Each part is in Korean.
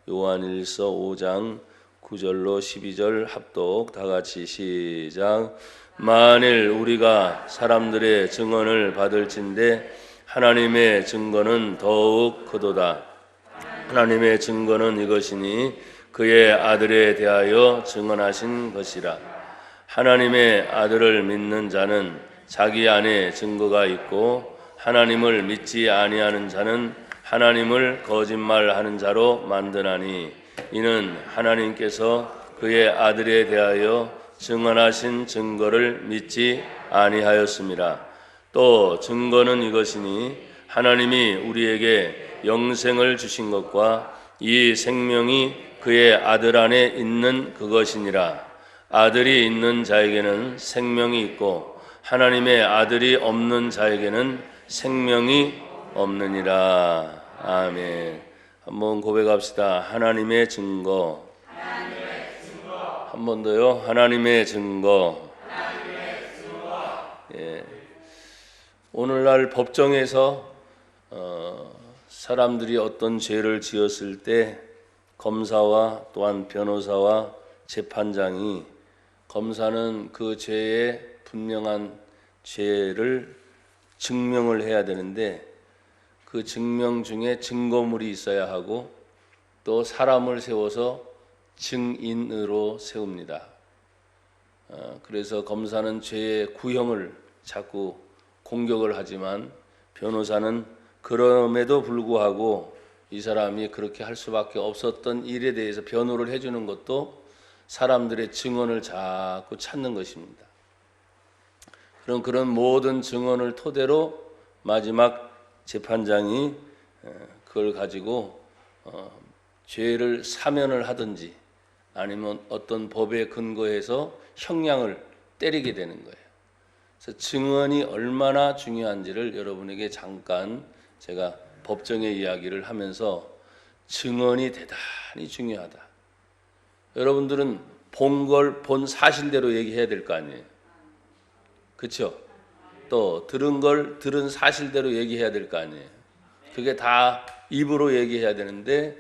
요한일서 5장 9절로 12절 합독 다 같이 시작. 만일 우리가 사람들의 증언을 받을진대 하나님의 증거는 더욱 크도다. 하나님의 증거는 이것이니 그의 아들에 대하여 증언하신 것이라. 하나님의 아들을 믿는 자는 자기 안에 증거가 있고 하나님을 믿지 아니하는 자는 하나님을 거짓말하는 자로 만드나니 이는 하나님께서 그의 아들에 대하여 증언하신 증거를 믿지 아니하였음이라. 또 증거는 이것이니 하나님이 우리에게 영생을 주신 것과 이 생명이 그의 아들 안에 있는 그것이니라. 아들이 있는 자에게는 생명이 있고 하나님의 아들이 없는 자에게는 생명이 없느니라. 아멘. 한번 고백합시다. 하나님의 증거. 한 번 더요. 하나님의 증거. 예. 오늘날 법정에서 사람들이 어떤 죄를 지었을 때 검사와 또한 변호사와 재판장이 검사는 그 죄의 분명한 죄를 증명을 해야 되는데 그 증명 중에 증거물이 있어야 하고 또 사람을 세워서 증인으로 세웁니다. 그래서 검사는 죄의 구형을 자꾸 공격을 하지만 변호사는 그럼에도 불구하고 이 사람이 그렇게 할 수밖에 없었던 일에 대해서 변호를 해주는 것도 사람들의 증언을 자꾸 찾는 것입니다. 그런 모든 증언을 토대로 마지막 재판장이 그걸 가지고 죄를 사면을 하든지 아니면 어떤 법에 근거해서 형량을 때리게 되는 거예요. 그래서 증언이 얼마나 중요한지를 여러분에게 잠깐 제가 법정의 이야기를 하면서 증언이 대단히 중요하다. 여러분들은 본 걸 본 사실대로 얘기해야 될 거 아니에요. 그렇죠? 또 들은 걸 들은 사실대로 얘기해야 될 거 아니에요. 그게 다 입으로 얘기해야 되는데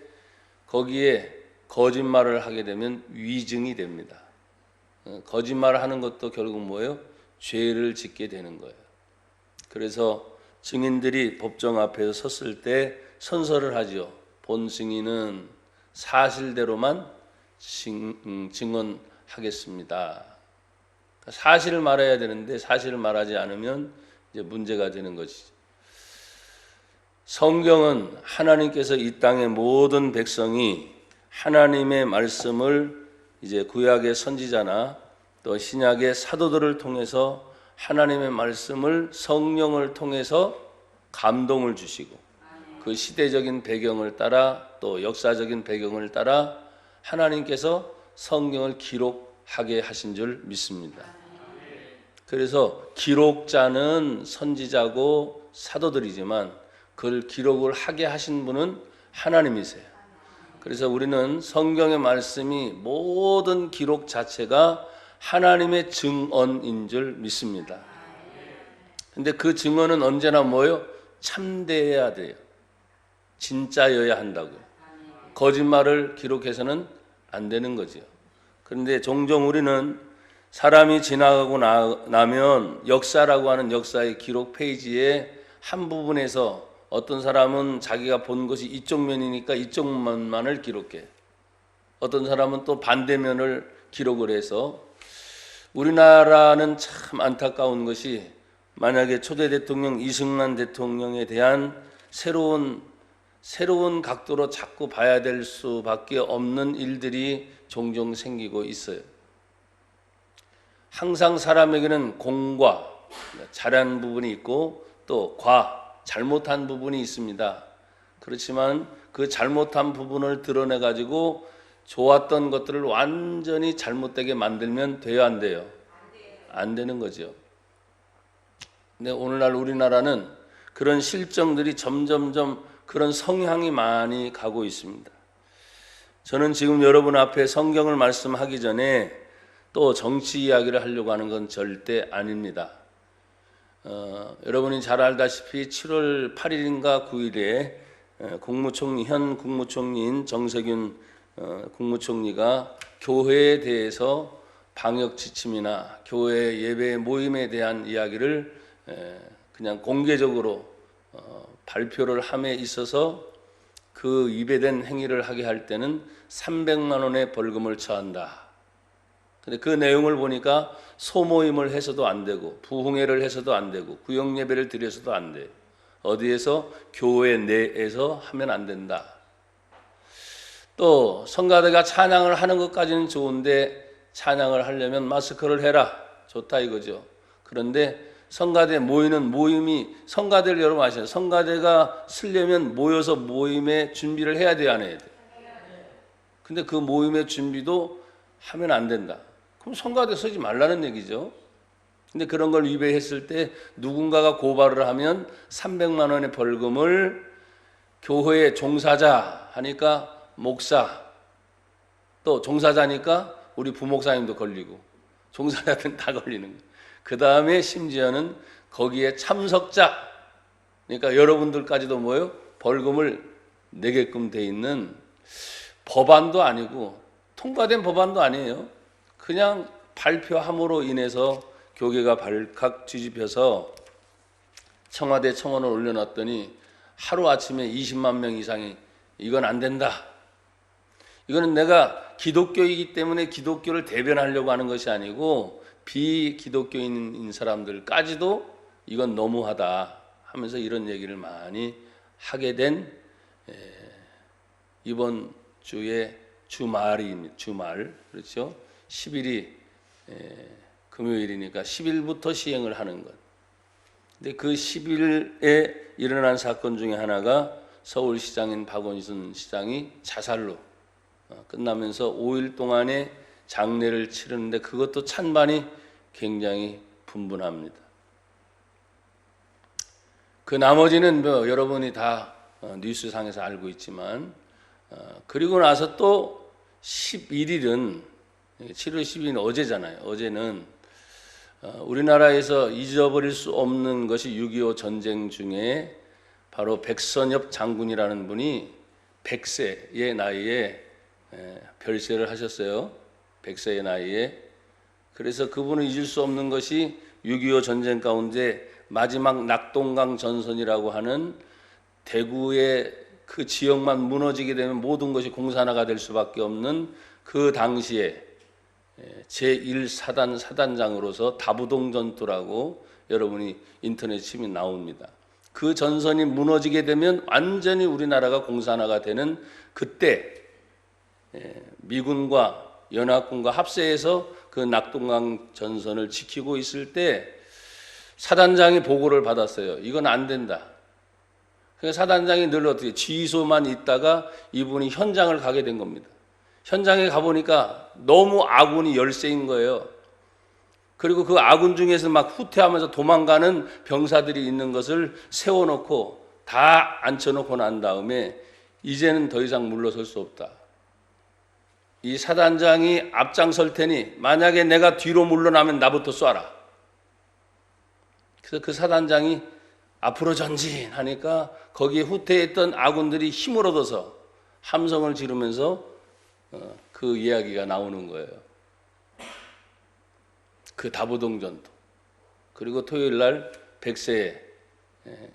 거기에 거짓말을 하게 되면 위증이 됩니다. 거짓말을 하는 것도 결국 뭐예요? 죄를 짓게 되는 거예요. 그래서 증인들이 법정 앞에서 섰을 때 선서를 하죠. 본 증인은 사실대로만 증언하겠습니다. 사실을 말해야 되는데 사실을 말하지 않으면 이제 문제가 되는 것이죠. 성경은 하나님께서 이 땅의 모든 백성이 하나님의 말씀을 이제 구약의 선지자나 또 신약의 사도들을 통해서 하나님의 말씀을 성령을 통해서 감동을 주시고 그 시대적인 배경을 따라 또 역사적인 배경을 따라 하나님께서 성경을 기록하게 하신 줄 믿습니다. 그래서 기록자는 선지자고 사도들이지만 그걸 기록을 하게 하신 분은 하나님이세요. 그래서 우리는 성경의 말씀이 모든 기록 자체가 하나님의 증언인 줄 믿습니다. 근데 그 증언은 언제나 뭐예요? 참되어야 돼요. 진짜여야 한다고요. 거짓말을 기록해서는 안 되는 거죠. 그런데 종종 우리는 사람이 지나가고 나면 역사라고 하는 역사의 기록 페이지에 한 부분에서 어떤 사람은 자기가 본 것이 이쪽 면이니까 이쪽 면만을 기록해. 어떤 사람은 또 반대면을 기록을 해서 우리나라는 참 안타까운 것이 만약에 초대 대통령 이승만 대통령에 대한 새로운 각도로 자꾸 봐야 될 수밖에 없는 일들이 종종 생기고 있어요. 항상 사람에게는 공과 잘한 부분이 있고 또 잘못한 부분이 있습니다. 그렇지만 그 잘못한 부분을 드러내 가지고 좋았던 것들을 완전히 잘못되게 만들면 돼요, 안 돼요? 안 되는 거죠. 근데 오늘날 우리나라는 그런 실정들이 점점점 그런 성향이 많이 가고 있습니다. 저는 지금 여러분 앞에 성경을 말씀하기 전에 또 정치 이야기를 하려고 하는 건 절대 아닙니다. 여러분이 잘 알다시피 7월 8일인가 9일에 현 국무총리인 정세균 국무총리가 교회에 대해서 방역 지침이나 교회 예배 모임에 대한 이야기를 그냥 공개적으로 발표를 함에 있어서 그 위배된 행위를 하게 할 때는 300만 원의 벌금을 처한다. 근데 그 내용을 보니까 소모임을 해서도 안 되고 부흥회를 해서도 안 되고 구역 예배를 드려서도 안 돼. 어디에서 교회 내에서 하면 안 된다. 또 성가대가 찬양을 하는 것까지는 좋은데 찬양을 하려면 마스크를 해라. 좋다 이거죠. 그런데 성가대 모이는 모임이 성가대를 여러분 아시죠? 성가대가 쓰려면 모여서 모임의 준비를 해야 돼요, 안 해야 돼요? 근데 그 모임의 준비도 하면 안 된다. 그럼 성가대 쓰지 말라는 얘기죠. 근데 그런 걸 위배했을 때 누군가가 고발을 하면 300만 원의 벌금을 교회의 종사자 하니까 목사, 또 종사자니까 우리 부목사님도 걸리고 종사자들은 다 걸리는 거예요. 그 다음에 심지어는 거기에 참석자, 그러니까 여러분들까지도 뭐예요? 벌금을 내게끔 돼 있는 법안도 아니고 통과된 법안도 아니에요. 그냥 발표함으로 인해서 교계가 발칵 뒤집혀서 청와대 청원을 올려놨더니 하루아침에 20만 명 이상이 이건 안 된다. 이거는 내가 기독교이기 때문에 기독교를 대변하려고 하는 것이 아니고 비기독교인인 사람들까지도 이건 너무하다 하면서 이런 얘기를 많이 하게 된 이번 주의 주말 그렇죠? 10일이 금요일이니까 10일부터 시행을 하는 것. 근데 그 10일에 일어난 사건 중에 하나가 서울시장인 박원순 시장이 자살로 끝나면서 5일 동안의 장례를 치르는데 그것도 찬반이 굉장히 분분합니다. 그 나머지는 뭐 여러분이 다 뉴스상에서 알고 있지만 그리고 나서 또 11일은 7월 10일은 어제잖아요. 어제는 우리나라에서 잊어버릴 수 없는 것이 6.25 전쟁 중에 바로 백선엽 장군이라는 분이 100세의 나이에 별세를 하셨어요. 100세의 나이에. 그래서 그분을 잊을 수 없는 것이 6.25 전쟁 가운데 마지막 낙동강 전선이라고 하는 대구의 그 지역만 무너지게 되면 모든 것이 공산화가 될 수밖에 없는 그 당시에 제1사단 사단장으로서 다부동 전투라고 여러분이 인터넷 치면 나옵니다. 그 전선이 무너지게 되면 완전히 우리나라가 공산화가 되는 그때 미군과 연합군과 합세해서 그 낙동강 전선을 지키고 있을 때 사단장이 보고를 받았어요. 이건 안 된다. 그래서 사단장이 늘 어떻게 지휘소만 있다가 이분이 현장을 가게 된 겁니다. 현장에 가보니까 너무 아군이 열세인 거예요. 그리고 그 아군 중에서 막 후퇴하면서 도망가는 병사들이 있는 것을 세워놓고 다 앉혀놓고 난 다음에 이제는 더 이상 물러설 수 없다. 이 사단장이 앞장설 테니 만약에 내가 뒤로 물러나면 나부터 쏴라. 그래서 그 사단장이 앞으로 전진하니까 거기에 후퇴했던 아군들이 힘을 얻어서 함성을 지르면서 그 이야기가 나오는 거예요. 그 다부동 전투. 그리고 토요일 날 100세에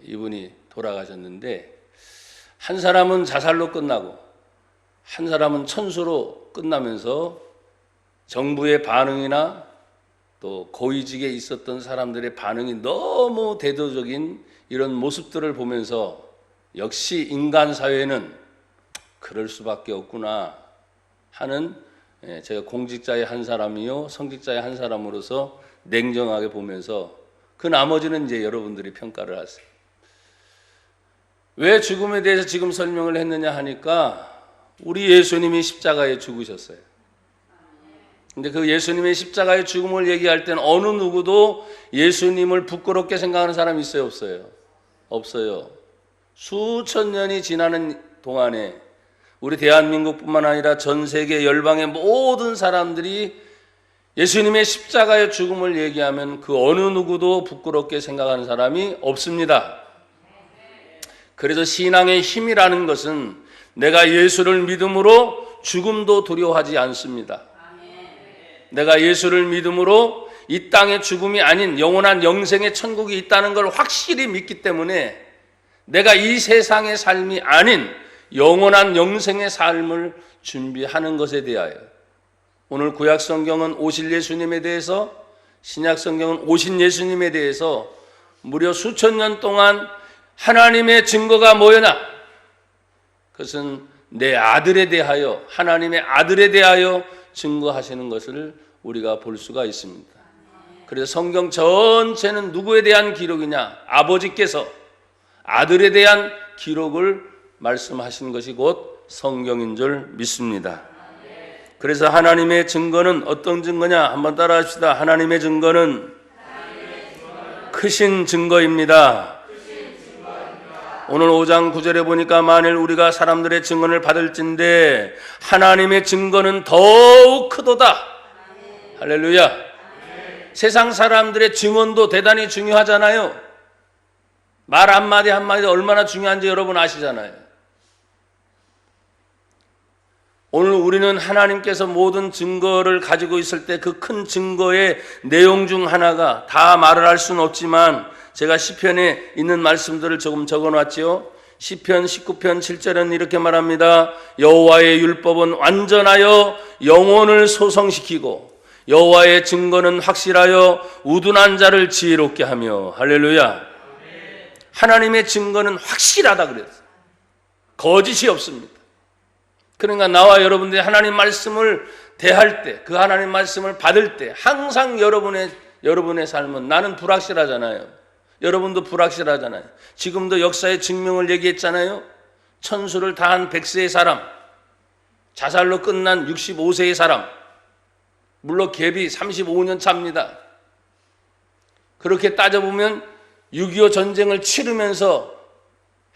이분이 돌아가셨는데 한 사람은 자살로 끝나고 한 사람은 천수로 끝나면서 정부의 반응이나 또 고위직에 있었던 사람들의 반응이 너무 대도적인 이런 모습들을 보면서 역시 인간 사회는 그럴 수밖에 없구나 하는 제가 공직자의 한 사람이요 성직자의 한 사람으로서 냉정하게 보면서 그 나머지는 이제 여러분들이 평가를 하세요. 왜 죽음에 대해서 지금 설명을 했느냐 하니까 우리 예수님이 십자가에 죽으셨어요. 근데 그 예수님의 십자가의 죽음을 얘기할 때는 어느 누구도 예수님을 부끄럽게 생각하는 사람이 있어요, 없어요? 없어요. 수천 년이 지나는 동안에 우리 대한민국뿐만 아니라 전 세계 열방의 모든 사람들이 예수님의 십자가의 죽음을 얘기하면 그 어느 누구도 부끄럽게 생각하는 사람이 없습니다. 그래서 신앙의 힘이라는 것은 내가 예수를 믿음으로 죽음도 두려워하지 않습니다. 내가 예수를 믿음으로 이 땅의 죽음이 아닌 영원한 영생의 천국이 있다는 걸 확실히 믿기 때문에 내가 이 세상의 삶이 아닌 영원한 영생의 삶을 준비하는 것에 대하여 오늘 구약 성경은 오실 예수님에 대해서, 신약 성경은 오신 예수님에 대해서 무려 수천 년 동안 하나님의 증거가 뭐였나? 그것은 내 아들에 대하여, 하나님의 아들에 대하여 증거하시는 것을 우리가 볼 수가 있습니다. 그래서 성경 전체는 누구에 대한 기록이냐? 아버지께서 아들에 대한 기록을 말씀하신 것이 곧 성경인 줄 믿습니다. 그래서 하나님의 증거는 어떤 증거냐? 한번 따라 합시다. 하나님의 증거는 크신 증거입니다. 오늘 5장 9절에 보니까 만일 우리가 사람들의 증언을 받을진대 하나님의 증거는 더욱 크도다. 할렐루야. 세상 사람들의 증언도 대단히 중요하잖아요. 말 한마디 한마디도 얼마나 중요한지 여러분 아시잖아요. 오늘 우리는 하나님께서 모든 증거를 가지고 있을 때 그 큰 증거의 내용 중 하나가 다 말을 할 수는 없지만 제가 시편에 있는 말씀들을 조금 적어놨지요. 시편 19편 7절은 이렇게 말합니다. 여호와의 율법은 완전하여 영혼을 소성시키고 여호와의 증거는 확실하여 우둔한 자를 지혜롭게 하며. 할렐루야. 하나님의 증거는 확실하다 그랬어요. 거짓이 없습니다. 그러니까 나와 여러분들이 하나님 말씀을 대할 때, 그 하나님 말씀을 받을 때 항상 여러분의 삶은, 나는 불확실하잖아요. 여러분도 불확실하잖아요. 지금도 역사의 증명을 얘기했잖아요. 천수를 다한 100세의 사람, 자살로 끝난 65세의 사람, 물론 갭이 35년 차입니다. 그렇게 따져보면 6.25 전쟁을 치르면서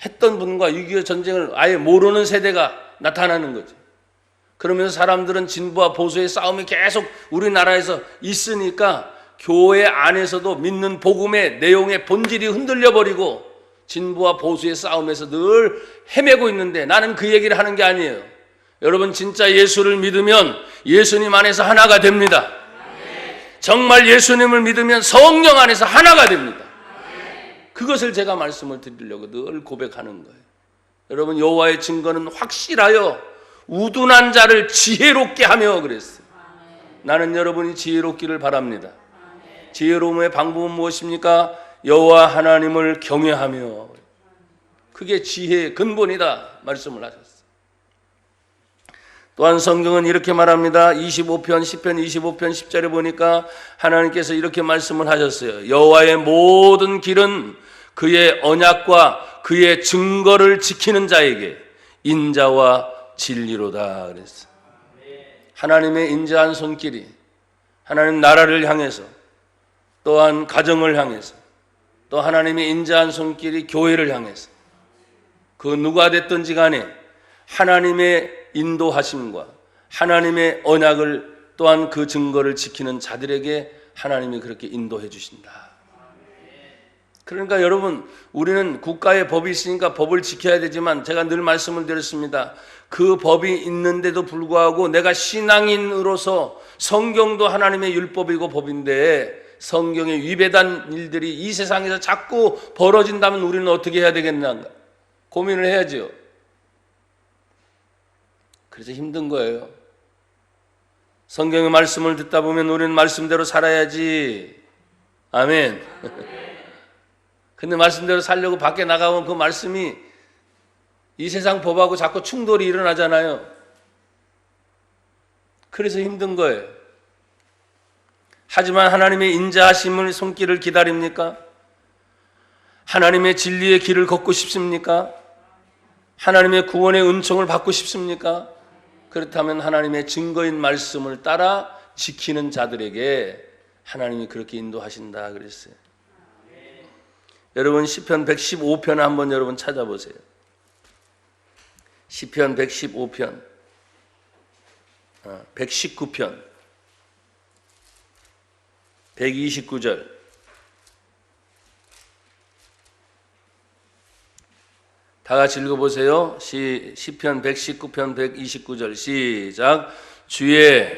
했던 분과 6.25 전쟁을 아예 모르는 세대가 나타나는 거죠. 그러면서 사람들은 진보와 보수의 싸움이 계속 우리나라에서 있으니까 교회 안에서도 믿는 복음의 내용의 본질이 흔들려버리고 진보와 보수의 싸움에서 늘 헤매고 있는데 나는 그 얘기를 하는 게 아니에요. 여러분 진짜 예수를 믿으면 예수님 안에서 하나가 됩니다. 정말 예수님을 믿으면 성령 안에서 하나가 됩니다. 그것을 제가 말씀을 드리려고 늘 고백하는 거예요. 여러분 여호와의 증거는 확실하여 우둔한 자를 지혜롭게 하며 그랬어요. 나는 여러분이 지혜롭기를 바랍니다. 지혜로움의 방법은 무엇입니까? 여호와 하나님을 경외하며. 그게 지혜의 근본이다 말씀을 하셨어요. 또한 성경은 이렇게 말합니다. 25편 10편 25편 10절에 보니까 하나님께서 이렇게 말씀을 하셨어요. 여호와의 모든 길은 그의 언약과 그의 증거를 지키는 자에게 인자와 진리로다 그랬어요. 하나님의 인자한 손길이 하나님 나라를 향해서, 또한 가정을 향해서, 또 하나님의 인자한 손길이 교회를 향해서, 그 누가 됐든지 간에 하나님의 인도하심과 하나님의 언약을, 또한 그 증거를 지키는 자들에게 하나님이 그렇게 인도해 주신다. 그러니까 여러분, 우리는 국가의 법이 있으니까 법을 지켜야 되지만 제가 늘 말씀을 드렸습니다. 그 법이 있는데도 불구하고 내가 신앙인으로서 성경도 하나님의 율법이고 법인데 성경에 위배된 일들이 이 세상에서 자꾸 벌어진다면 우리는 어떻게 해야 되겠나 고민을 해야죠. 그래서 힘든 거예요. 성경의 말씀을 듣다 보면 우리는 말씀대로 살아야지. 아멘. 근데 말씀대로 살려고 밖에 나가면 그 말씀이 이 세상 법하고 자꾸 충돌이 일어나잖아요. 그래서 힘든 거예요. 하지만 하나님의 인자하심을 손길을 기다립니까? 하나님의 진리의 길을 걷고 싶습니까? 하나님의 구원의 은총을 받고 싶습니까? 그렇다면 하나님의 증거인 말씀을 따라 지키는 자들에게 하나님이 그렇게 인도하신다 그랬어요. 여러분 시편 115편 한번 여러분 찾아보세요. 시편 115편 119편 129절 다 같이 읽어보세요. 시편 119편 129절 시작. 주의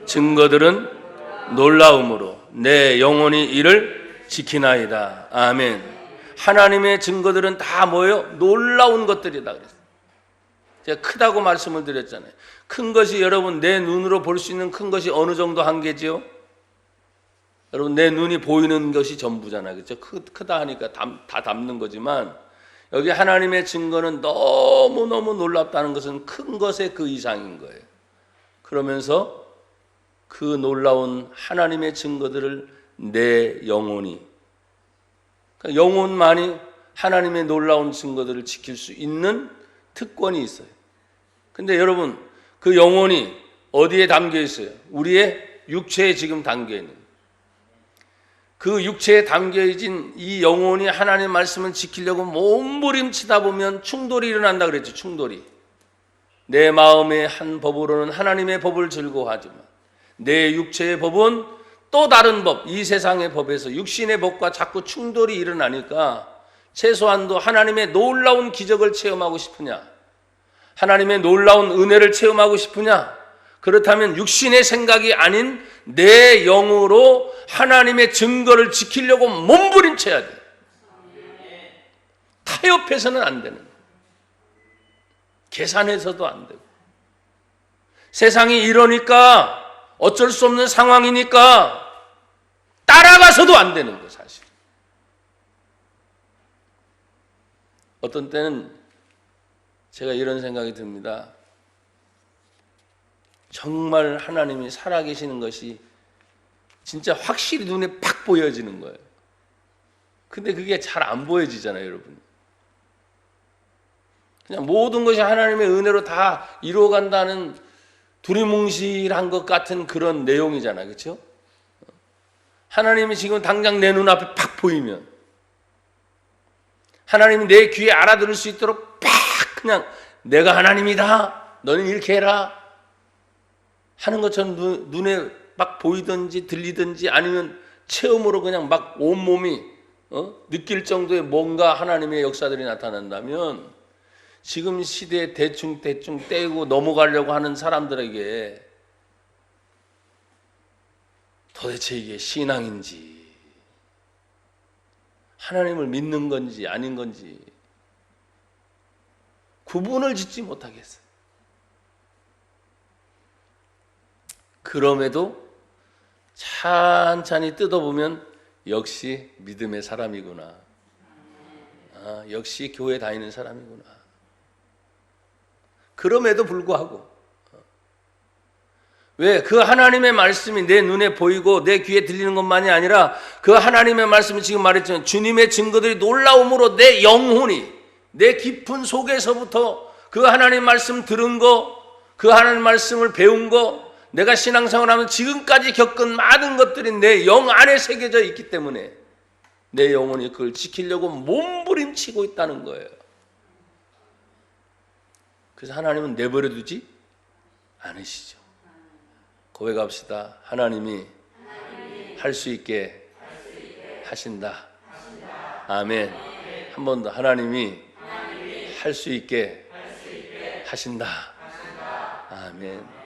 증거들은 놀라움으로 내 영혼이 이를 지키나이다. 아멘. 하나님의 증거들은 다 뭐예요? 놀라운 것들이다 그랬어요. 제가 크다고 말씀을 드렸잖아요. 큰 것이 여러분 내 눈으로 볼 수 있는 큰 것이 어느 정도 한계지요? 여러분 내 눈이 보이는 것이 전부잖아요. 그렇죠? 크다 하니까 다 담는 거지만 여기 하나님의 증거는 너무너무 놀랍다는 것은 큰 것의 그 이상인 거예요. 그러면서 그 놀라운 하나님의 증거들을 내 영혼이, 그러니까 영혼만이 하나님의 놀라운 증거들을 지킬 수 있는 특권이 있어요. 근데 여러분 그 영혼이 어디에 담겨 있어요? 우리의 육체에 지금 담겨 있는 거예요. 그 육체에 담겨진 이 영혼이 하나님의 말씀을 지키려고 몸부림치다 보면 충돌이 일어난다 그랬죠. 충돌이. 내 마음의 한 법으로는 하나님의 법을 즐거워하지만 내 육체의 법은 또 다른 법, 이 세상의 법에서 육신의 법과 자꾸 충돌이 일어나니까 최소한도 하나님의 놀라운 기적을 체험하고 싶으냐, 하나님의 놀라운 은혜를 체험하고 싶으냐, 그렇다면 육신의 생각이 아닌 내 영으로 하나님의 증거를 지키려고 몸부림쳐야 돼. 타협해서는 안 되는 거예요. 계산해서도 안 되고. 세상이 이러니까 어쩔 수 없는 상황이니까 따라가서도 안 되는 거예요, 사실. 어떤 때는 제가 이런 생각이 듭니다. 정말 하나님이 살아계시는 것이 진짜 확실히 눈에 팍 보여지는 거예요. 근데 그게 잘 안 보여지잖아요, 여러분. 그냥 모든 것이 하나님의 은혜로 다 이루어간다는 두리뭉실한 것 같은 그런 내용이잖아요, 그렇죠? 하나님이 지금 당장 내 눈앞에 팍 보이면, 하나님이 내 귀에 알아들을 수 있도록 팍 그냥 내가 하나님이다, 너는 이렇게 해라 하는 것처럼 눈에 막 보이든지 들리든지 아니면 체험으로 그냥 막 온몸이 느낄 정도의 뭔가 하나님의 역사들이 나타난다면 지금 시대에 대충 떼고 넘어가려고 하는 사람들에게 도대체 이게 신앙인지 하나님을 믿는 건지 아닌 건지 구분을 짓지 못하겠어요. 그럼에도 찬찬히 뜯어보면 역시 믿음의 사람이구나. 역시 교회 다니는 사람이구나. 그럼에도 불구하고 왜? 그 하나님의 말씀이 내 눈에 보이고 내 귀에 들리는 것만이 아니라 그 하나님의 말씀이 지금 말했지만 주님의 증거들이 놀라움으로 내 영혼이 내 깊은 속에서부터 그 하나님 말씀 들은 거, 그 하나님 말씀을 배운 거, 내가 신앙생활하면 지금까지 겪은 많은 것들이 내 영 안에 새겨져 있기 때문에 내 영혼이 그걸 지키려고 몸부림치고 있다는 거예요. 그래서 하나님은 내버려 두지 않으시죠. 고백합시다. 하나님이 할 수 있게 하신다. 아멘. 한 번 더. 하나님이 할 수 있게 하신다. 아멘.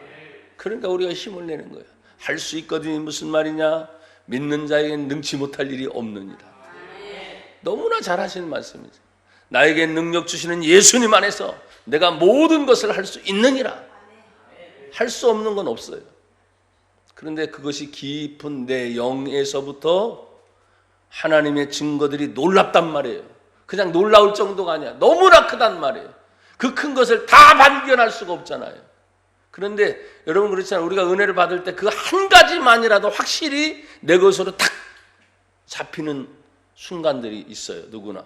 그러니까 우리가 힘을 내는 거예요. 할 수 있거든요. 무슨 말이냐? 믿는 자에게는 능치 못할 일이 없느니라. 너무나 잘하시는 말씀이죠. 나에게 능력 주시는 예수님 안에서 내가 모든 것을 할 수 있느니라. 할 수 없는 건 없어요. 그런데 그것이 깊은 내 영에서부터 하나님의 증거들이 놀랍단 말이에요. 그냥 놀라울 정도가 아니야. 너무나 크단 말이에요. 그 큰 것을 다 발견할 수가 없잖아요. 그런데 여러분 그렇잖아요. 우리가 은혜를 받을 때 그 한 가지만이라도 확실히 내 것으로 탁 잡히는 순간들이 있어요. 누구나.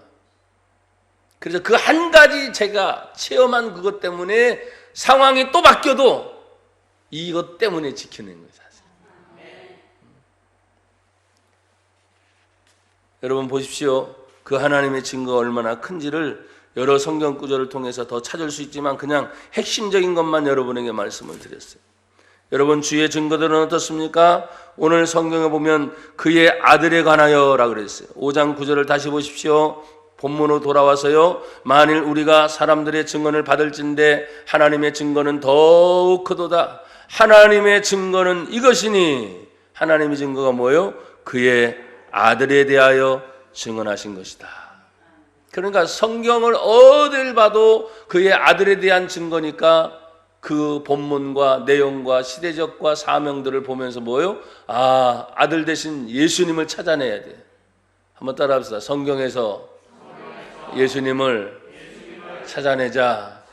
그래서 그 한 가지 제가 체험한 그것 때문에 상황이 또 바뀌어도 이것 때문에 지키는 거예요. 사실. 여러분 보십시오. 그 하나님의 증거가 얼마나 큰지를 여러 성경 구절을 통해서 더 찾을 수 있지만 그냥 핵심적인 것만 여러분에게 말씀을 드렸어요. 여러분 주의 증거들은 어떻습니까? 오늘 성경에 보면 그의 아들에 관하여라 그랬어요. 5장 9절을 다시 보십시오. 본문으로 돌아와서요, 만일 우리가 사람들의 증언을 받을진대 하나님의 증거는 더욱 크도다. 하나님의 증거는 이것이니, 하나님의 증거가 뭐예요? 그의 아들에 대하여 증언하신 것이다. 그러니까 성경을 어딜 봐도 그의 아들에 대한 증거니까 그 본문과 내용과 시대적과 사명들을 보면서 뭐예요? 아, 아들 대신 예수님을 찾아내야 돼. 한번 따라합시다. 성경에서 예수님을 찾아내자.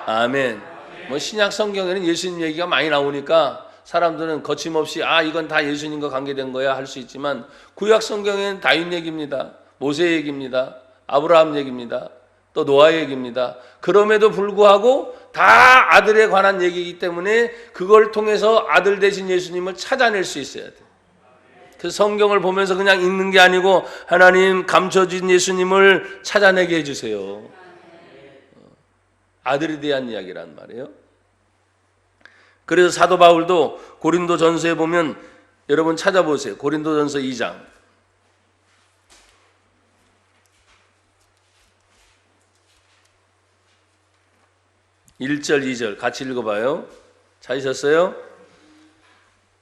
아멘. 뭐 신약 성경에는 예수님 얘기가 많이 나오니까 사람들은 거침없이 아, 이건 다 예수님과 관계된 거야 할 수 있지만, 구약 성경에는 다윗 얘기입니다. 모세 얘기입니다. 아브라함 얘기입니다. 또 노아 얘기입니다. 그럼에도 불구하고 다 아들에 관한 얘기이기 때문에 그걸 통해서 아들 대신 예수님을 찾아낼 수 있어야 돼. 그 성경을 보면서 그냥 읽는 게 아니고 하나님 감춰진 예수님을 찾아내게 해주세요. 아들에 대한 이야기란 말이에요. 그래서 사도 바울도 고린도전서에 보면, 여러분 찾아보세요. 고린도전서 2장 1절 2절 같이 읽어봐요. 찾으셨어요?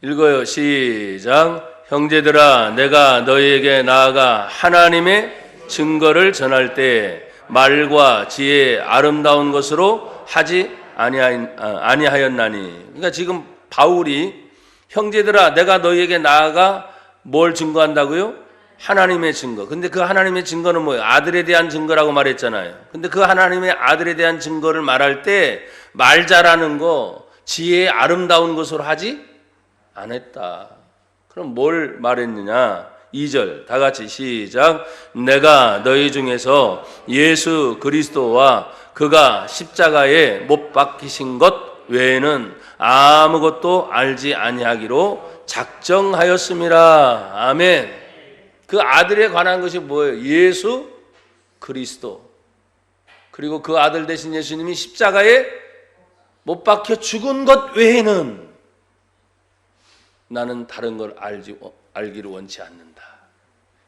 읽어요. 시작. 형제들아, 내가 너희에게 나아가 하나님의 증거를 전할 때 말과 지혜 아름다운 것으로 하지 아니하였나니. 그러니까 지금 바울이 형제들아, 내가 너희에게 나아가 뭘 증거한다고요? 하나님의 증거. 근데 그 하나님의 증거는 뭐예요? 아들에 대한 증거라고 말했잖아요. 근데 그 하나님의 아들에 대한 증거를 말할 때 말 잘하는 거, 지혜의 아름다운 것으로 하지 않았다. 그럼 뭘 말했느냐? 2절 다 같이 시작. 내가 너희 중에서 예수 그리스도와 그가 십자가에 못 박히신 것 외에는 아무것도 알지 아니하기로 작정하였음이라. 아멘. 그 아들에 관한 것이 뭐예요? 예수 그리스도. 그리고 그 아들 대신 예수님이 십자가에 못 박혀 죽은 것 외에는 나는 다른 걸 알기를 원치 않는다.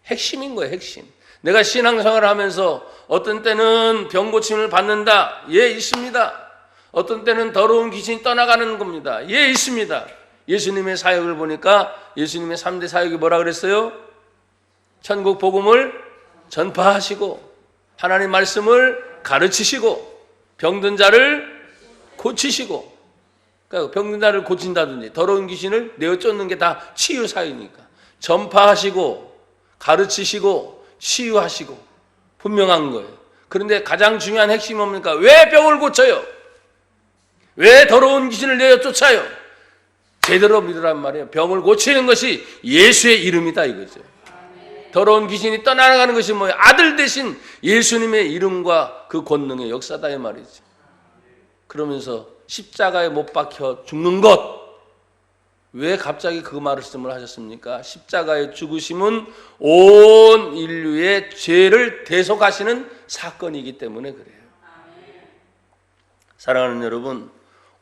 핵심인 거예요, 핵심. 내가 신앙생활을 하면서 어떤 때는 병고침을 받는다. 예, 있습니다. 어떤 때는 더러운 귀신이 떠나가는 겁니다. 예, 있습니다. 예수님의 사역을 보니까 예수님의 3대 사역이 뭐라 그랬어요? 천국 복음을 전파하시고 하나님 말씀을 가르치시고 병든 자를 고치시고, 그러니까 병든 자를 고친다든지 더러운 귀신을 내어 쫓는 게 다 치유 사역이니까 전파하시고 가르치시고 치유하시고 분명한 거예요. 그런데 가장 중요한 핵심이 뭡니까? 왜 병을 고쳐요? 왜 더러운 귀신을 내어 쫓아요? 제대로 믿으란 말이에요. 병을 고치는 것이 예수의 이름이다 이거죠. 더러운 귀신이 떠나가는 것이 뭐예요? 아들 대신 예수님의 이름과 그 권능의 역사다 이 말이죠. 그러면서 십자가에 못 박혀 죽는 것, 왜 갑자기 그 말씀을 하셨습니까? 십자가의 죽으심은 온 인류의 죄를 대속하시는 사건이기 때문에 그래요. 사랑하는 여러분,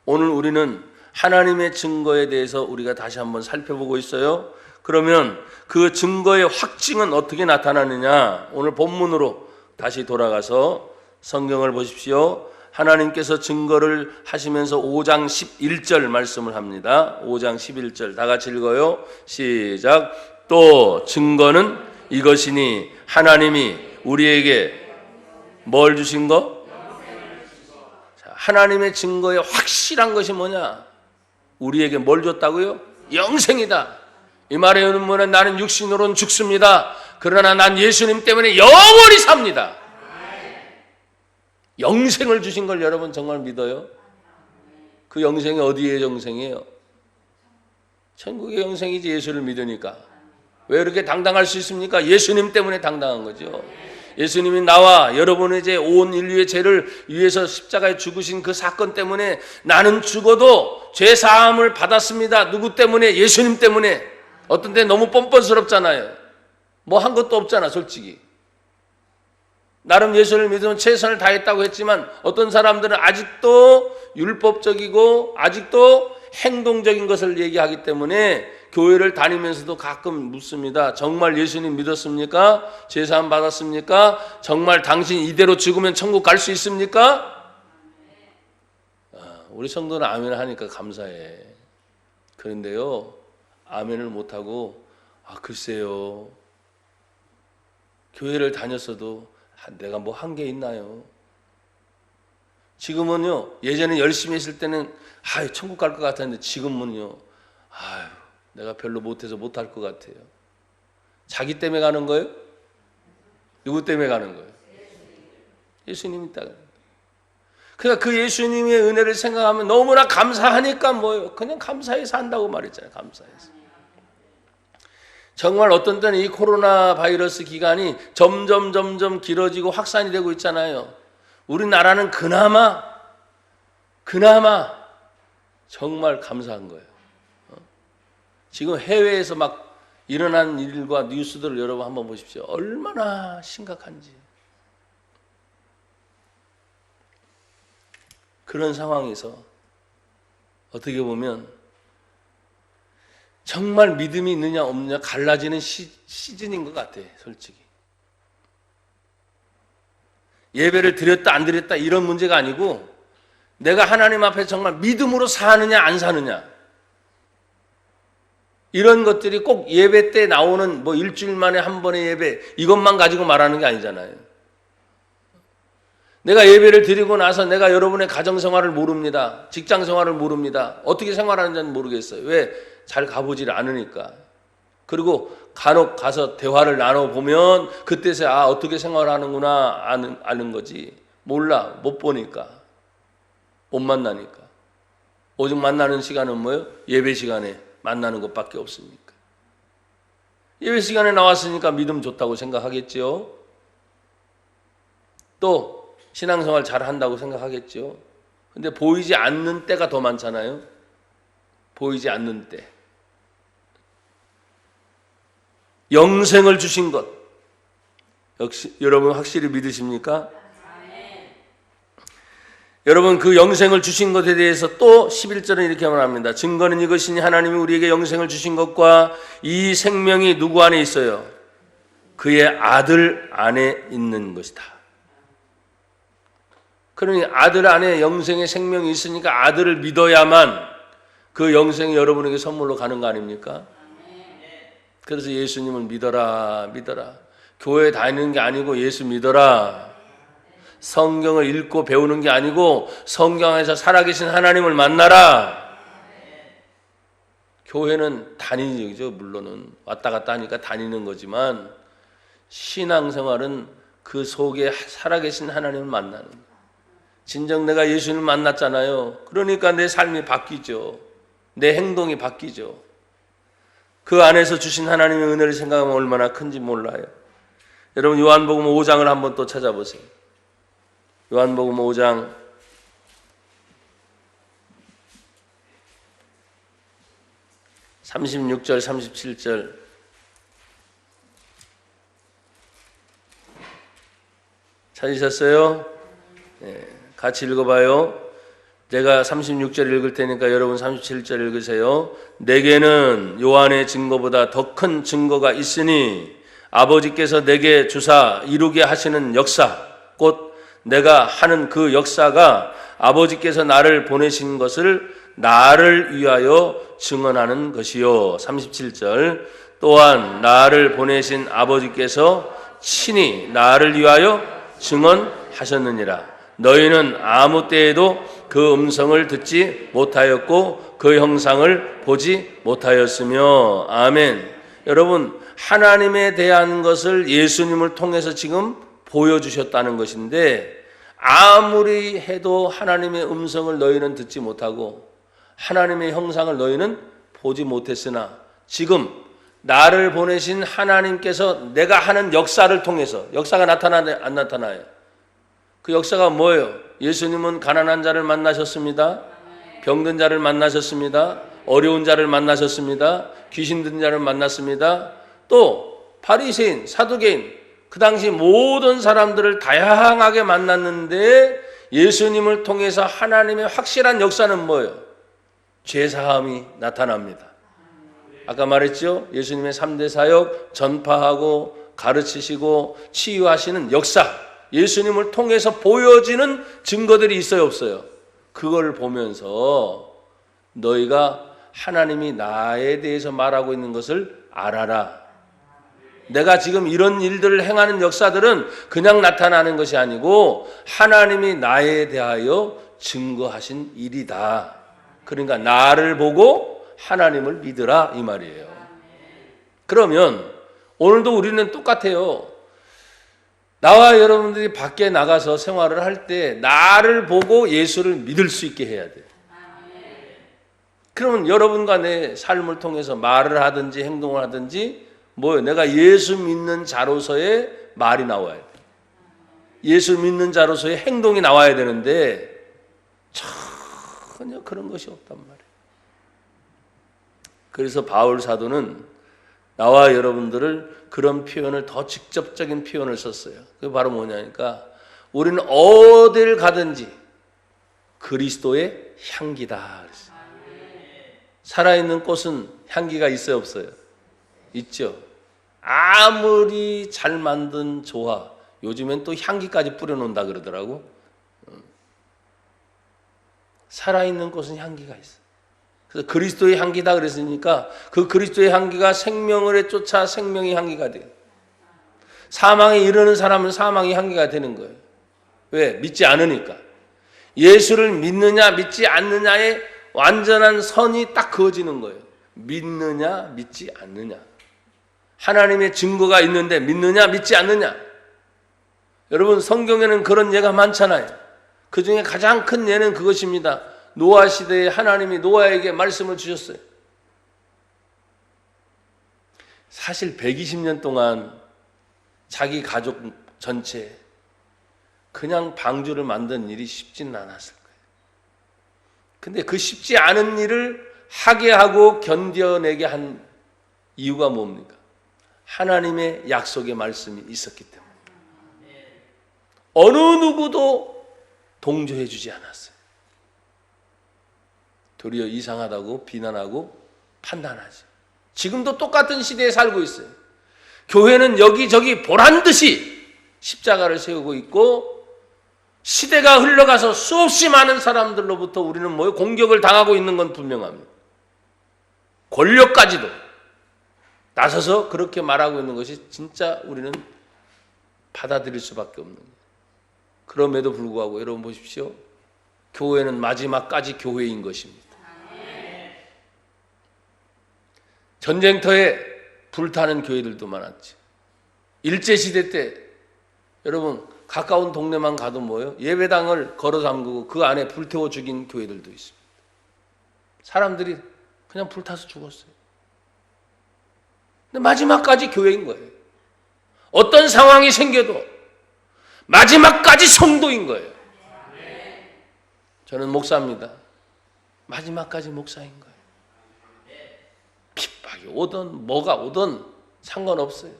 오늘 우리는 하나님의 증거에 대해서 우리가 다시 한번 살펴보고 있어요. 그러면 그 증거의 확증은 어떻게 나타나느냐? 오늘 본문으로 다시 돌아가서 성경을 보십시오. 하나님께서 증거를 하시면서 5장 11절 말씀을 합니다. 5장 11절 다 같이 읽어요. 시작. 또 증거는 이것이니 하나님이 우리에게 뭘 주신 거? 하나님의 증거의 확실한 것이 뭐냐? 우리에게 뭘 줬다고요? 영생이다. 이 말의 의미는 나는 육신으로는 죽습니다. 그러나 난 예수님 때문에 영원히 삽니다. 영생을 주신 걸 여러분 정말 믿어요? 그 영생이 어디의 영생이에요? 천국의 영생이지. 예수를 믿으니까. 왜 이렇게 당당할 수 있습니까? 예수님 때문에 당당한 거죠. 예수님이 나와 여러분의 이제 온 인류의 죄를 위해서 십자가에 죽으신 그 사건 때문에 나는 죽어도 죄 사함을 받았습니다. 누구 때문에? 예수님 때문에. 어떤 때 너무 뻔뻔스럽잖아요. 뭐 한 것도 없잖아 솔직히. 나름 예수를 믿으면 최선을 다했다고 했지만 어떤 사람들은 아직도 율법적이고 아직도 행동적인 것을 얘기하기 때문에 교회를 다니면서도 가끔 묻습니다. 정말 예수님 믿었습니까? 제사함 받았습니까? 정말 당신 이대로 죽으면 천국 갈 수 있습니까? 우리 성도는 아멘을 하니까 감사해. 그런데요, 아멘을 못하고 글쎄요, 교회를 다녔어도 내가 뭐 한 게 있나요? 지금은요, 예전에 열심히 했을 때는 천국 갈 것 같았는데 지금은요, 내가 별로 못해서 못할 것 같아요. 자기 때문에 가는 거예요? 누구 때문에 가는 거예요? 예수님이 따라. 그러니까 그 예수님의 은혜를 생각하면 너무나 감사하니까 뭐예요? 그냥 감사해서 한다고 말했잖아요. 감사해서. 정말 어떤 때는 이 코로나 바이러스 기간이 점점 길어지고 확산이 되고 있잖아요. 우리나라는 그나마 정말 감사한 거예요. 지금 해외에서 막 일어난 일과 뉴스들을 여러분 한번 보십시오. 얼마나 심각한지. 그런 상황에서 어떻게 보면 정말 믿음이 있느냐 없느냐 갈라지는 시즌인 것 같아, 솔직히. 예배를 드렸다 안 드렸다 이런 문제가 아니고 내가 하나님 앞에 정말 믿음으로 사느냐 안 사느냐, 이런 것들이 꼭 예배 때 나오는 뭐 일주일 만에 한 번의 예배 이것만 가지고 말하는 게 아니잖아요. 내가 예배를 드리고 나서 내가 여러분의 가정생활을 모릅니다. 직장생활을 모릅니다. 어떻게 생활하는지는 모르겠어요. 왜? 잘 가보질 않으니까. 그리고 간혹 가서 대화를 나눠보면 그때서야 어떻게 생활하는구나 아는 거지. 몰라. 못 보니까. 못 만나니까. 오직 만나는 시간은 뭐예요? 예배 시간에 만나는 것밖에 없으니까. 예배 시간에 나왔으니까 믿음 좋다고 생각하겠죠. 또 신앙생활 잘 한다고 생각하겠죠. 근데 보이지 않는 때가 더 많잖아요. 보이지 않는 때. 영생을 주신 것. 역시 여러분 확실히 믿으십니까? 여러분 그 영생을 주신 것에 대해서 또 11절은 이렇게 말합니다. 증거는 이것이니 하나님이 우리에게 영생을 주신 것과 이 생명이 누구 안에 있어요? 그의 아들 안에 있는 것이다. 그러니 아들 안에 영생의 생명이 있으니까 아들을 믿어야만 그 영생이 여러분에게 선물로 가는 거 아닙니까? 그래서 예수님을 믿어라. 교회 다니는 게 아니고 예수 믿어라. 성경을 읽고 배우는 게 아니고 성경 안에서 살아계신 하나님을 만나라. 교회는 다니죠. 물론은 왔다 갔다 하니까 다니는 거지만 신앙생활은 그 속에 살아계신 하나님을 만나는 거예요. 진정 내가 예수님을 만났잖아요. 그러니까 내 삶이 바뀌죠. 내 행동이 바뀌죠. 그 안에서 주신 하나님의 은혜를 생각하면 얼마나 큰지 몰라요. 여러분 요한복음 5장을 한번 또 찾아보세요. 요한복음 5장 36절 37절 찾으셨어요? 네, 같이 읽어봐요. 제가 36절 읽을 테니까 여러분 37절 읽으세요. 내게는 요한의 증거보다 더 큰 증거가 있으니 아버지께서 내게 주사 이루게 하시는 역사, 곧 내가 하는 그 역사가 아버지께서 나를 보내신 것을 나를 위하여 증언하는 것이요. 37절 또한 나를 보내신 아버지께서 친히 나를 위하여 증언하셨느니라. 너희는 아무 때에도 그 음성을 듣지 못하였고 그 형상을 보지 못하였으며. 아멘. 여러분 하나님에 대한 것을 예수님을 통해서 지금 보여주셨다는 것인데 아무리 해도 하나님의 음성을 너희는 듣지 못하고 하나님의 형상을 너희는 보지 못했으나 지금 나를 보내신 하나님께서 내가 하는 역사를 통해서, 역사가 나타나네 안 나타나요? 그 역사가 뭐예요? 예수님은 가난한 자를 만나셨습니다. 병든 자를 만나셨습니다. 어려운 자를 만나셨습니다. 귀신 든 자를 만났습니다. 또 바리새인, 사두개인, 그 당시 모든 사람들을 다양하게 만났는데 예수님을 통해서 하나님의 확실한 역사는 뭐예요? 죄사함이 나타납니다. 아까 말했죠? 예수님의 3대 사역 전파하고 가르치시고 치유하시는 역사, 예수님을 통해서 보여지는 증거들이 있어요, 없어요? 그걸 보면서 너희가 하나님이 나에 대해서 말하고 있는 것을 알아라. 내가 지금 이런 일들을 행하는 역사들은 그냥 나타나는 것이 아니고 하나님이 나에 대하여 증거하신 일이다. 그러니까 나를 보고 하나님을 믿으라 이 말이에요. 그러면 오늘도 우리는 똑같아요. 나와 여러분들이 밖에 나가서 생활을 할 때 나를 보고 예수를 믿을 수 있게 해야 돼요. 그러면 여러분과 내 삶을 통해서 말을 하든지 행동을 하든지 뭐예요? 내가 예수 믿는 자로서의 말이 나와야 돼요. 예수 믿는 자로서의 행동이 나와야 되는데 전혀 그런 것이 없단 말이에요. 그래서 바울 사도는 나와 여러분들을 그런 표현을 더 직접적인 표현을 썼어요. 그게 바로 뭐냐니까 우리는 어딜 가든지 그리스도의 향기다 그랬어요. 살아있는 꽃은 향기가 있어요, 없어요? 있죠. 아무리 잘 만든 조화, 요즘엔 또 향기까지 뿌려놓는다 그러더라고. 살아있는 꽃은 향기가 있어요. 그래서 그리스도의 향기다 그랬으니까 그 그리스도의 향기가 생명을 쫓아 생명의 향기가 돼요. 사망에 이르는 사람은 사망의 향기가 되는 거예요. 왜? 믿지 않으니까. 예수를 믿느냐 믿지 않느냐의 완전한 선이 딱 그어지는 거예요. 믿느냐 믿지 않느냐. 하나님의 증거가 있는데 믿느냐 믿지 않느냐. 여러분 성경에는 그런 예가 많잖아요. 그 중에 가장 큰 예는 그것입니다. 노아 시대에 하나님이 노아에게 말씀을 주셨어요. 사실 120년 동안 자기 가족 전체 그냥 방주를 만든 일이 쉽지는 않았을 거예요. 근데 그 쉽지 않은 일을 하게 하고 견뎌내게 한 이유가 뭡니까? 하나님의 약속의 말씀이 있었기 때문에. 어느 누구도 동조해 주지 않았어요. 도리어 이상하다고 비난하고 판단하죠. 지금도 똑같은 시대에 살고 있어요. 교회는 여기저기 보란듯이 십자가를 세우고 있고 시대가 흘러가서 수없이 많은 사람들로부터 우리는 공격을 당하고 있는 건 분명합니다. 권력까지도 나서서 그렇게 말하고 있는 것이 진짜 우리는 받아들일 수밖에 없는 거예요. 그럼에도 불구하고 여러분 보십시오. 교회는 마지막까지 교회인 것입니다. 전쟁터에 불타는 교회들도 많았죠. 일제시대 때 여러분 가까운 동네만 가도 뭐예요? 예배당을 걸어 잠그고 그 안에 불태워 죽인 교회들도 있습니다. 사람들이 그냥 불타서 죽었어요. 근데 마지막까지 교회인 거예요. 어떤 상황이 생겨도 마지막까지 성도인 거예요. 저는 목사입니다. 마지막까지 목사인 거예요. 핍박이 오든 뭐가 오든 상관없어요.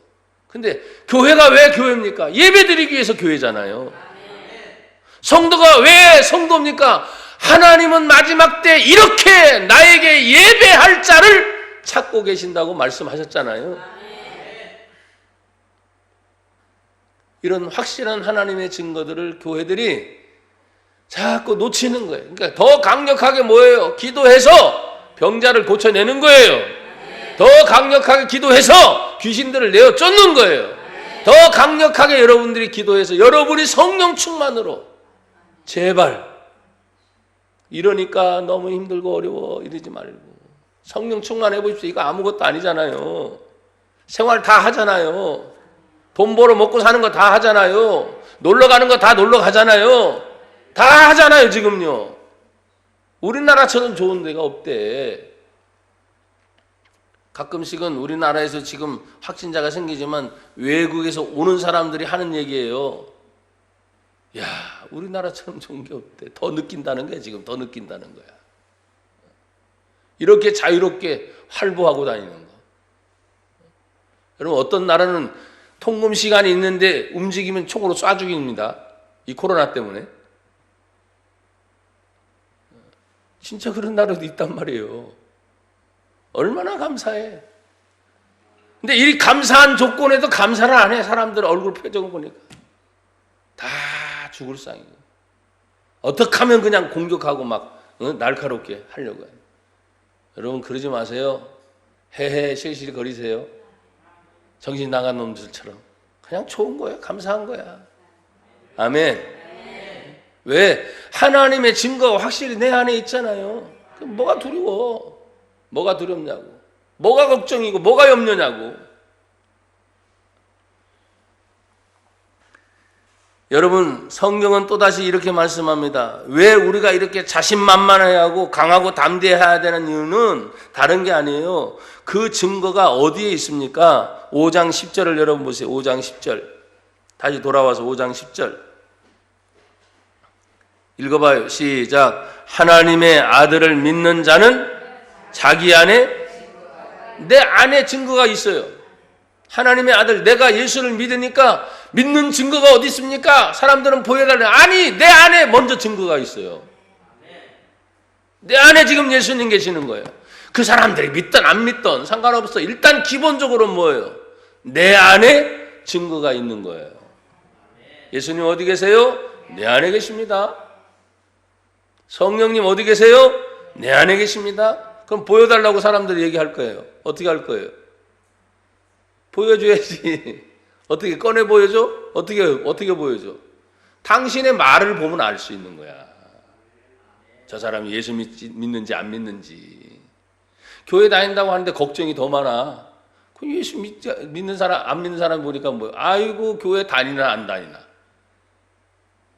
근데 교회가 왜 교회입니까? 예배드리기 위해서 교회잖아요. 성도가 왜 성도입니까? 하나님은 마지막 때 이렇게 나에게 예배할 자를 찾고 계신다고 말씀하셨잖아요. 이런 확실한 하나님의 증거들을 교회들이 자꾸 놓치는 거예요. 그러니까 더 강력하게 뭐예요? 기도해서 병자를 고쳐내는 거예요. 더 강력하게 기도해서 귀신들을 내어 쫓는 거예요. 더 강력하게 여러분들이 기도해서 여러분이 성령 충만으로 제발 이러니까 너무 힘들고 어려워 이러지 말고 성령 충만해 보십시오. 이거 아무것도 아니잖아요. 생활 다 하잖아요. 돈 벌어 먹고 사는 거 다 하잖아요. 놀러 가는 거 다 놀러 가잖아요. 다 하잖아요 지금요. 우리나라처럼 좋은 데가 없대. 가끔씩은 우리나라에서 지금 확진자가 생기지만 외국에서 오는 사람들이 하는 얘기예요. 야, 우리나라처럼 좋은 게 없대. 더 느낀다는 거야 지금. 더 느낀다는 거야. 이렇게 자유롭게 활보하고 다니는 거. 여러분 어떤 나라는 통금 시간이 있는데 움직이면 총으로 쏴 죽입니다. 이 코로나 때문에. 진짜 그런 나라도 있단 말이에요. 얼마나 감사해. 근데 이 감사한 조건에도 감사를 안 해. 사람들 얼굴 표정을 보니까 다 죽을 상이고, 어떻게 하면 그냥 공격하고 막 날카롭게 하려고 해요. 여러분 그러지 마세요. 헤헤 실실 거리세요. 정신 나간 놈들처럼. 그냥 좋은 거야. 감사한 거야. 아멘. 왜? 하나님의 증거가 확실히 내 안에 있잖아요. 뭐가 두려워? 뭐가 두렵냐고. 뭐가 걱정이고 뭐가 염려냐고. 여러분 성경은 또다시 이렇게 말씀합니다. 왜 우리가 이렇게 자신만만해하고 강하고 담대해야 되는 이유는 다른 게 아니에요. 그 증거가 어디에 있습니까? 5장 10절을 여러분 보세요. 5장 10절. 다시 돌아와서 5장 10절 읽어봐요. 시작. 하나님의 아들을 믿는 자는 자기 안에, 내 안에 증거가 있어요. 하나님의 아들, 내가 예수를 믿으니까 믿는 증거가 어디 있습니까? 사람들은 보여달라고. 아니, 내 안에 먼저 증거가 있어요. 내 안에 지금 예수님 계시는 거예요. 그 사람들이 믿든 안 믿든 상관없어. 일단 기본적으로 뭐예요? 내 안에 증거가 있는 거예요. 예수님 어디 계세요? 내 안에 계십니다. 성령님 어디 계세요? 내 안에 계십니다. 그럼 보여달라고 사람들이 얘기할 거예요. 어떻게 할 거예요? 보여줘야지. 어떻게 꺼내 보여줘? 어떻게 보여줘? 당신의 말을 보면 알 수 있는 거야. 저 사람이 예수 믿는지 안 믿는지. 교회 다닌다고 하는데 걱정이 더 많아. 그 예수 믿는 사람, 안 믿는 사람 보니까 뭐, 아이고, 교회 다니나 안 다니나.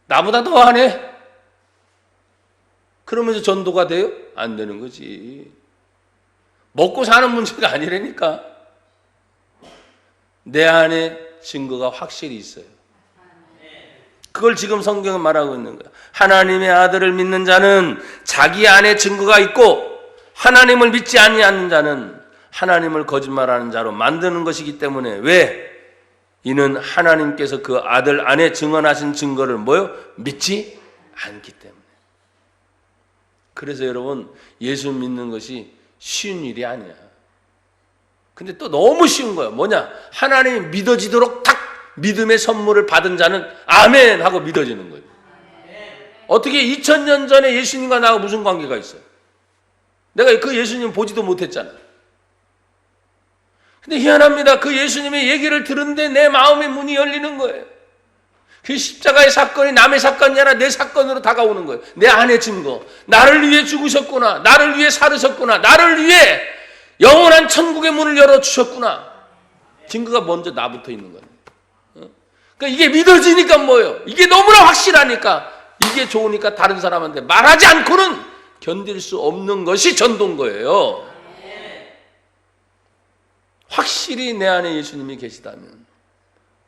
나보다 더 하네? 그러면서 전도가 돼요? 안 되는 거지. 먹고 사는 문제가 아니라니까. 내 안에 증거가 확실히 있어요. 그걸 지금 성경은 말하고 있는 거야. 하나님의 아들을 믿는 자는 자기 안에 증거가 있고, 하나님을 믿지 아니하는 자는 하나님을 거짓말하는 자로 만드는 것이기 때문에. 왜? 이는 하나님께서 그 아들 안에 증언하신 증거를 뭐요? 믿지 않기 때문에. 그래서 여러분 예수 믿는 것이 쉬운 일이 아니야. 근데 또 너무 쉬운 거야. 뭐냐? 하나님이 믿어지도록 딱 믿음의 선물을 받은 자는 아멘 하고 믿어지는 거예요. 어떻게 2000년 전에 예수님과 나하고 무슨 관계가 있어요? 내가 그 예수님 보지도 못했잖아. 근데 희한합니다. 그 예수님의 얘기를 들은데 내 마음의 문이 열리는 거예요. 그 십자가의 사건이 남의 사건이 아니라 내 사건으로 다가오는 거예요. 내 안의 증거. 나를 위해 죽으셨구나. 나를 위해 살으셨구나. 나를 위해 영원한 천국의 문을 열어주셨구나. 증거가 먼저 나부터 있는 거예요. 그러니까 이게 믿어지니까 뭐예요? 이게 너무나 확실하니까, 이게 좋으니까 다른 사람한테 말하지 않고는 견딜 수 없는 것이 전도인 거예요. 확실히 내 안에 예수님이 계시다면.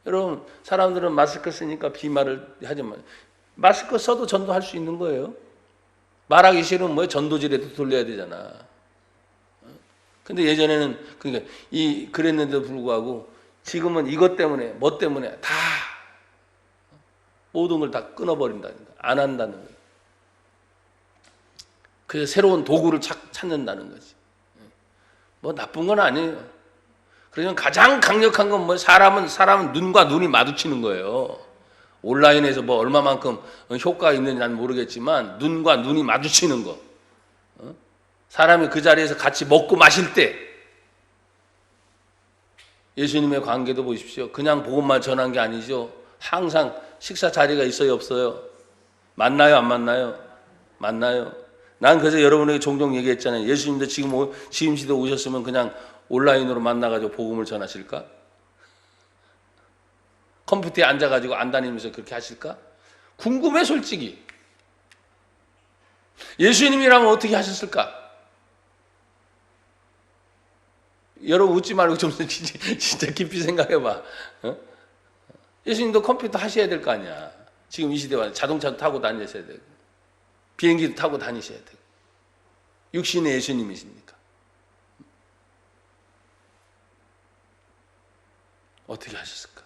여러분, 사람들은 마스크 쓰니까 비말을 하지만 마스크 써도 전도할 수 있는 거예요. 말하기 싫으면 뭐예요? 전도지라도 돌려야 되잖아. 근데 예전에는 그러니까 그랬는데도 불구하고 지금은 이것 때문에 뭐 때문에 다 모든 걸 다 끊어버린다니까. 안 한다는 거예요. 그래서 새로운 도구를 찾는다는 거지. 뭐 나쁜 건 아니에요. 그러면 가장 강력한 건 뭐 사람은 눈과 눈이 마주치는 거예요. 온라인에서 뭐 얼마만큼 효과가 있는지 난 모르겠지만 눈과 눈이 마주치는 거. 사람이 그 자리에서 같이 먹고 마실 때 예수님의 관계도 보십시오. 그냥 복음만 전한 게 아니죠. 항상 식사 자리가 있어요, 없어요? 만나요, 안 만나요? 만나요. 난 그래서 여러분에게 종종 얘기했잖아요. 예수님도 지금 시대 오셨으면 그냥 온라인으로 만나가지고 복음을 전하실까? 컴퓨터에 앉아가지고 안 다니면서 그렇게 하실까? 궁금해, 솔직히. 예수님이라면 어떻게 하셨을까? 여러분 웃지 말고 좀 진짜 깊이 생각해봐. 예수님도 컴퓨터 하셔야 될 거 아니야. 지금 이 시대와 자동차도 타고 다니셔야 되고 비행기도 타고 다니셔야 되고. 육신의 예수님이십니까? 어떻게 하셨을까?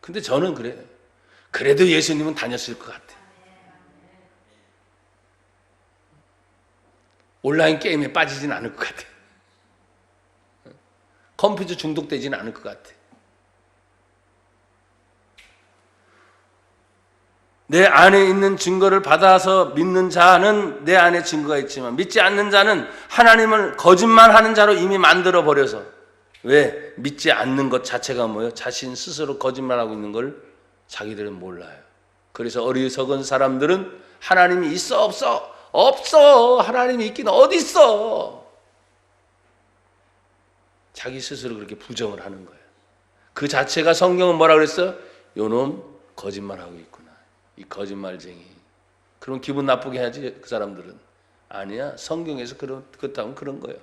근데 저는 그래요. 그래도 예수님은 다녔을 것 같아요. 온라인 게임에 빠지진 않을 것 같아요. 컴퓨터 중독되지는 않을 것 같아. 내 안에 있는 증거를 받아서 믿는 자는 내 안에 증거가 있지만 믿지 않는 자는 하나님을 거짓말하는 자로 이미 만들어 버려서, 왜? 믿지 않는 것 자체가 뭐예요? 자신 스스로 거짓말하고 있는 걸 자기들은 몰라요. 그래서 어리석은 사람들은 하나님이 있어 없어? 없어. 하나님이 있긴 어디 있어? 자기 스스로 그렇게 부정을 하는 거예요. 그 자체가 성경은 뭐라 그랬어요? 요놈 거짓말하고 있구나. 이 거짓말쟁이. 그럼 기분 나쁘게 하지 그 사람들은. 아니야. 성경에서 그렇다면 그런 거예요.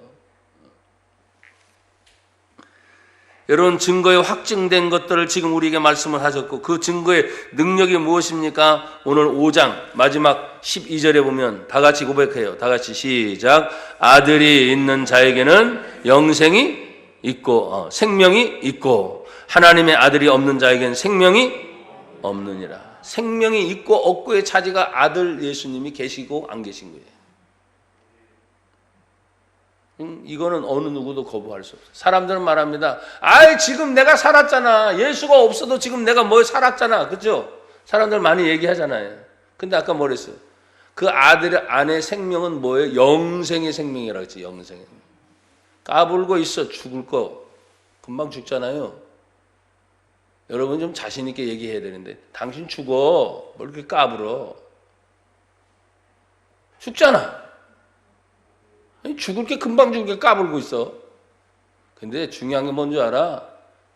여러분, 증거에 확증된 것들을 지금 우리에게 말씀을 하셨고, 그 증거의 능력이 무엇입니까? 오늘 5장 마지막 12절에 보면 다 같이 고백해요. 다 같이 시작. 아들이 있는 자에게는 영생이 있고 생명이 있고 하나님의 아들이 없는 자에게는 생명이 없느니라. 생명이 있고 없고의 차지가 아들 예수님이 계시고 안 계신 거예요. 이거는 어느 누구도 거부할 수 없어요. 사람들은 말합니다. 아이, 지금 내가 살았잖아. 예수가 없어도 지금 내가 뭐 살았잖아. 그죠? 사람들 많이 얘기하잖아요. 근데 아까 뭐랬어요? 그 아들 안에 생명은 뭐예요? 영생의 생명이라고 했지. 영생의 생명. 까불고 있어. 죽을 거 금방 죽잖아요. 여러분 좀 자신 있게 얘기해야 되는데, 당신 죽어. 뭘 그렇게 까불어? 죽잖아. 죽을 게 금방 죽을 게 까불고 있어. 근데 중요한 게 뭔지 알아?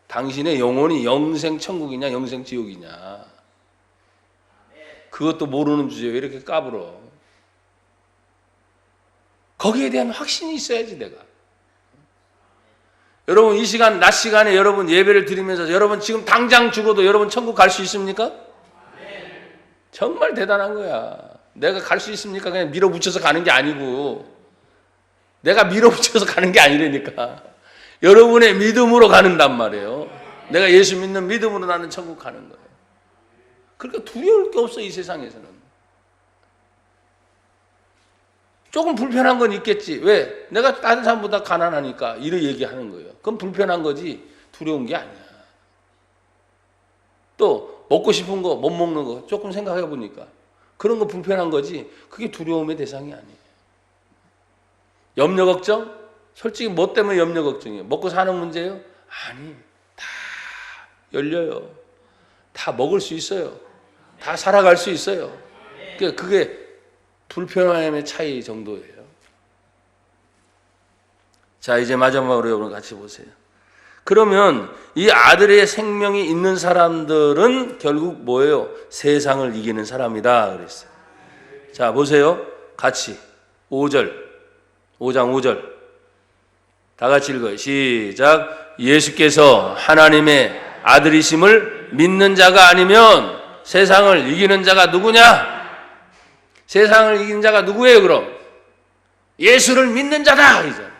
당신의 영혼이 영생 천국이냐 영생 지옥이냐, 그것도 모르는 주제에 왜 이렇게 까불어? 거기에 대한 확신이 있어야지. 내가 여러분 이 시간 낮 시간에 여러분 예배를 드리면서 여러분 지금 당장 죽어도 여러분 천국 갈 수 있습니까? 정말 대단한 거야. 내가 갈 수 있습니까? 그냥 밀어붙여서 가는 게 아니고, 내가 밀어붙여서 가는 게 아니라니까. 여러분의 믿음으로 가는단 말이에요. 내가 예수 믿는 믿음으로 나는 천국 가는 거예요. 그러니까 두려울 게 없어. 이 세상에서는. 조금 불편한 건 있겠지. 왜? 내가 다른 사람보다 가난하니까 이렇게 얘기하는 거예요. 그건 불편한 거지 두려운 게 아니야. 또 먹고 싶은 거 못 먹는 거 조금 생각해 보니까 그런 거 불편한 거지, 그게 두려움의 대상이 아니에요. 염려 걱정? 솔직히 뭐 때문에 염려 걱정이에요? 먹고 사는 문제예요? 아니, 다 열려요. 다 먹을 수 있어요. 다 살아갈 수 있어요. 그게 불편함의 차이 정도예요. 자, 이제 마지막으로 여러분 같이 보세요. 그러면 이 아들의 생명이 있는 사람들은 결국 뭐예요? 세상을 이기는 사람이다 그랬어요. 자, 보세요. 같이 5장 5절 다 같이 읽어요. 시작. 예수께서 하나님의 아들이심을 믿는 자가 아니면 세상을 이기는 자가 누구냐? 세상을 이기는 자가 누구예요? 그럼 예수를 믿는 자다 이제.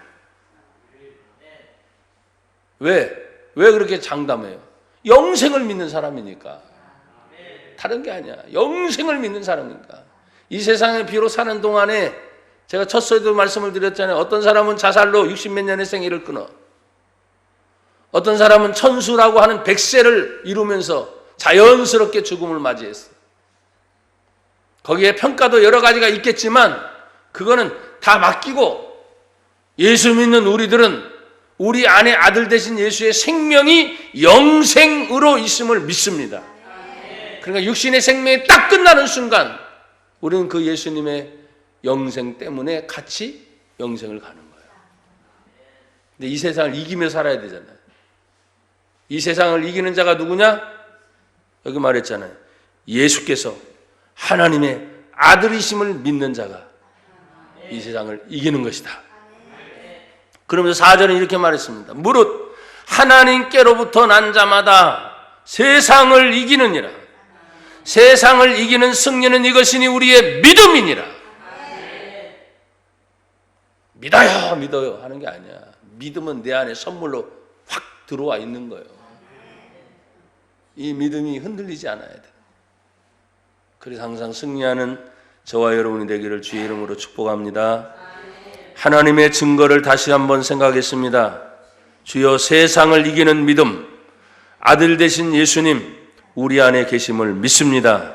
왜 그렇게 장담해요? 영생을 믿는 사람이니까. 다른 게 아니야. 영생을 믿는 사람이니까. 이 세상에 비록 사는 동안에 제가 첫 서에도 말씀을 드렸잖아요. 어떤 사람은 자살로 60몇 년의 생애를 끊어. 어떤 사람은 천수라고 하는 100세를 이루면서 자연스럽게 죽음을 맞이했어. 거기에 평가도 여러 가지가 있겠지만 그거는 다 맡기고, 예수 믿는 우리들은 우리 안에 아들 되신 예수의 생명이 영생으로 있음을 믿습니다. 그러니까 육신의 생명이 딱 끝나는 순간 우리는 그 예수님의 영생 때문에 같이 영생을 가는 거예요. 근데 이 세상을 이기며 살아야 되잖아요. 이 세상을 이기는 자가 누구냐? 여기 말했잖아요. 예수께서 하나님의 아들이심을 믿는 자가 이 세상을 이기는 것이다. 그러면서 4절은 이렇게 말했습니다. 무릇 하나님께로부터 난 자마다 세상을 이기느니라. 세상을 이기는 승리는 이것이니 우리의 믿음이니라. 믿어요 하는 게 아니야. 믿음은 내 안에 선물로 확 들어와 있는 거예요. 이 믿음이 흔들리지 않아야 돼. 그래서 항상 승리하는 저와 여러분이 되기를 주의 이름으로 축복합니다. 하나님의 증거를 다시 한번 생각하겠습니다. 주여 세상을 이기는 믿음, 아들 되신 예수님 우리 안에 계심을 믿습니다.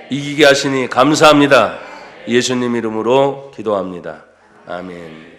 이기게 하시니 감사합니다. 예수님 이름으로 기도합니다. 아멘.